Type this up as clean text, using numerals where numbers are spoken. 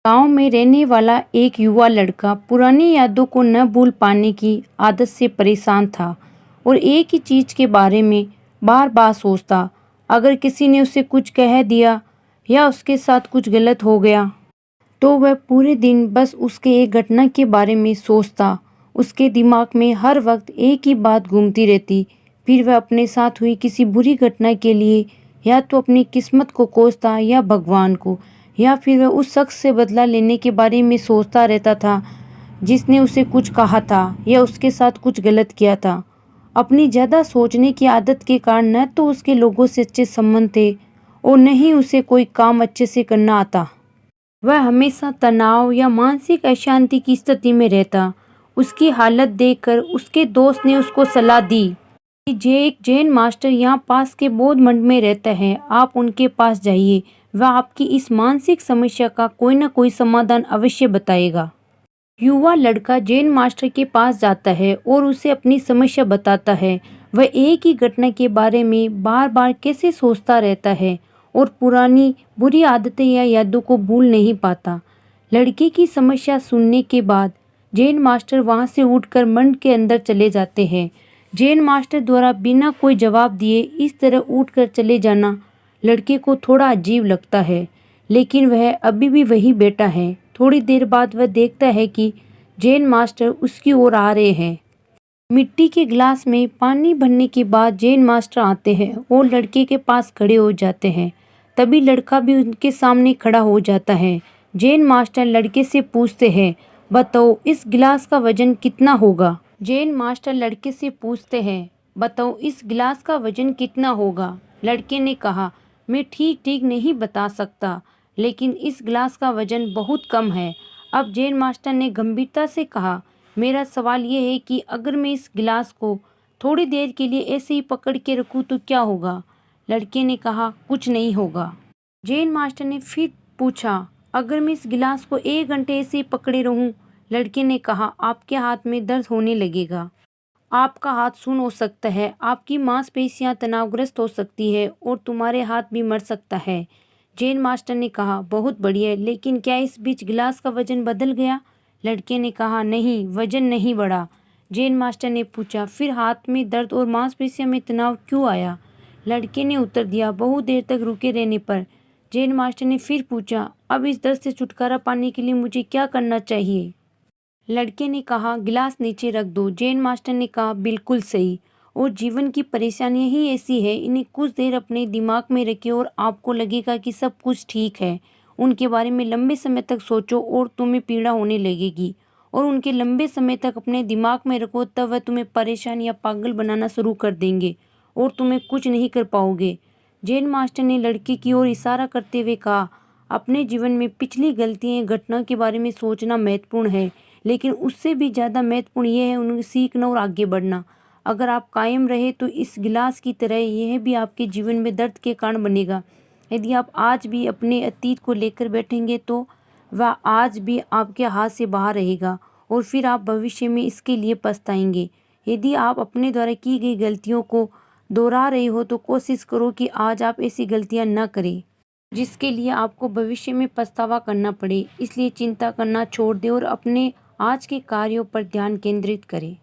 गांव में रहने वाला एक युवा लड़का पुरानी यादों को न भूल पाने की आदत से परेशान था और एक ही चीज के बारे में बार बार सोचता। अगर किसी ने उसे कुछ कह दिया या उसके साथ कुछ गलत हो गया तो वह पूरे दिन बस उसके एक घटना के बारे में सोचता। उसके दिमाग में हर वक्त एक ही बात घूमती रहती। फिर वह अपने साथ हुई किसी बुरी घटना के लिए या तो अपनी किस्मत को कोसता या भगवान को, या फिर वह उस शख्स से बदला लेने के बारे में सोचता रहता था जिसने उसे कुछ कहा था या उसके साथ कुछ गलत किया था। अपनी ज़्यादा सोचने की आदत के कारण न तो उसके लोगों से अच्छे संबंध थे और न ही उसे कोई काम अच्छे से करना आता। वह हमेशा तनाव या मानसिक अशांति की स्थिति में रहता। उसकी हालत देखकर उसके दोस्त ने उसको सलाह दी कि एक जैन मास्टर यहाँ पास के बौद्ध मठ में रहता है, आप उनके पास जाइए, वह आपकी इस मानसिक समस्या का कोई न कोई समाधान अवश्य बताएगा। युवा लड़का जैन मास्टर के पास जाता है और उसे अपनी समस्या बताता है। वह एक ही घटना के बारे में बार बार कैसे सोचता रहता है और पुरानी बुरी आदतें या यादों को भूल नहीं पाता। लड़के की समस्या सुनने के बाद जैन मास्टर वहां से उठकर मंदिर के अंदर चले जाते हैं। जैन मास्टर द्वारा बिना कोई जवाब दिए इस तरह उठकर चले जाना लड़के को थोड़ा अजीब लगता है, लेकिन वह अभी भी वही बैठा है। थोड़ी देर बाद वह देखता है कि जैन मास्टर उसकी ओर आ रहे हैं। मिट्टी के गिलास में पानी भरने के बाद जैन मास्टर आते हैं और लड़के के पास खड़े हो जाते हैं। तभी लड़का भी उनके सामने खड़ा हो जाता है। जैन मास्टर लड़के से पूछते हैं, बताओ इस गिलास का वजन कितना होगा? जैन मास्टर लड़के से पूछते हैं, बताओ इस गिलास का वजन कितना होगा? लड़के ने कहा, मैं ठीक ठीक नहीं बता सकता, लेकिन इस गिलास का वजन बहुत कम है। अब जैन मास्टर ने गंभीरता से कहा, मेरा सवाल ये है कि अगर मैं इस गिलास को थोड़ी देर के लिए ऐसे ही पकड़ के रखूं तो क्या होगा? लड़के ने कहा, कुछ नहीं होगा। जैन मास्टर ने फिर पूछा, अगर मैं इस गिलास को 1 घंटे ऐसे ही पकड़े रहूं? लड़के ने कहा, आपके हाथ में दर्द होने लगेगा, आपका हाथ सुन्न हो सकता है, आपकी मांसपेशियां तनावग्रस्त हो सकती है और तुम्हारे हाथ भी मर सकता है। जैन मास्टर ने कहा, बहुत बढ़िया, लेकिन क्या इस बीच गिलास का वजन बदल गया? लड़के ने कहा, नहीं, वजन नहीं बढ़ा। जैन मास्टर ने पूछा, फिर हाथ में दर्द और मांसपेशियों में तनाव क्यों आया? लड़के ने उत्तर दिया, बहुत देर तक रुके रहने पर। जैन मास्टर ने फिर पूछा, अब इस दर्द से छुटकारा पाने के लिए मुझे क्या करना चाहिए? लड़के ने कहा, गिलास नीचे रख दो। जैन मास्टर ने कहा, बिल्कुल सही। और जीवन की परेशानियां ही ऐसी है, इन्हें कुछ देर अपने दिमाग में रखिए और आपको लगेगा कि सब कुछ ठीक है। उनके बारे में लंबे समय तक सोचो और तुम्हें पीड़ा होने लगेगी, और उनके लंबे समय तक अपने दिमाग में रखो, तब वह तुम्हें परेशान या पागल बनाना शुरू कर देंगे और तुम्हें कुछ नहीं कर पाओगे। जैन मास्टर ने लड़के की ओर इशारा करते हुए कहा, अपने जीवन में पिछली गलतियां घटना के बारे में सोचना महत्वपूर्ण है, लेकिन उससे भी ज़्यादा महत्वपूर्ण यह है उन्हें सीखना और आगे बढ़ना। अगर आप कायम रहे तो इस गिलास की तरह यह भी आपके जीवन में दर्द के कारण बनेगा। यदि आप आज भी अपने अतीत को लेकर बैठेंगे तो वह आज भी आपके हाथ से बाहर रहेगा और फिर आप भविष्य में इसके लिए पछताएंगे। यदि आप अपने द्वारा की गई गलतियों को दोहरा रहे हो तो कोशिश करो कि आज आप ऐसी गलतियां न करें जिसके लिए आपको भविष्य में पछतावा करना पड़े। इसलिए चिंता करना छोड़ दें और अपने आज के कार्यों पर ध्यान केंद्रित करें।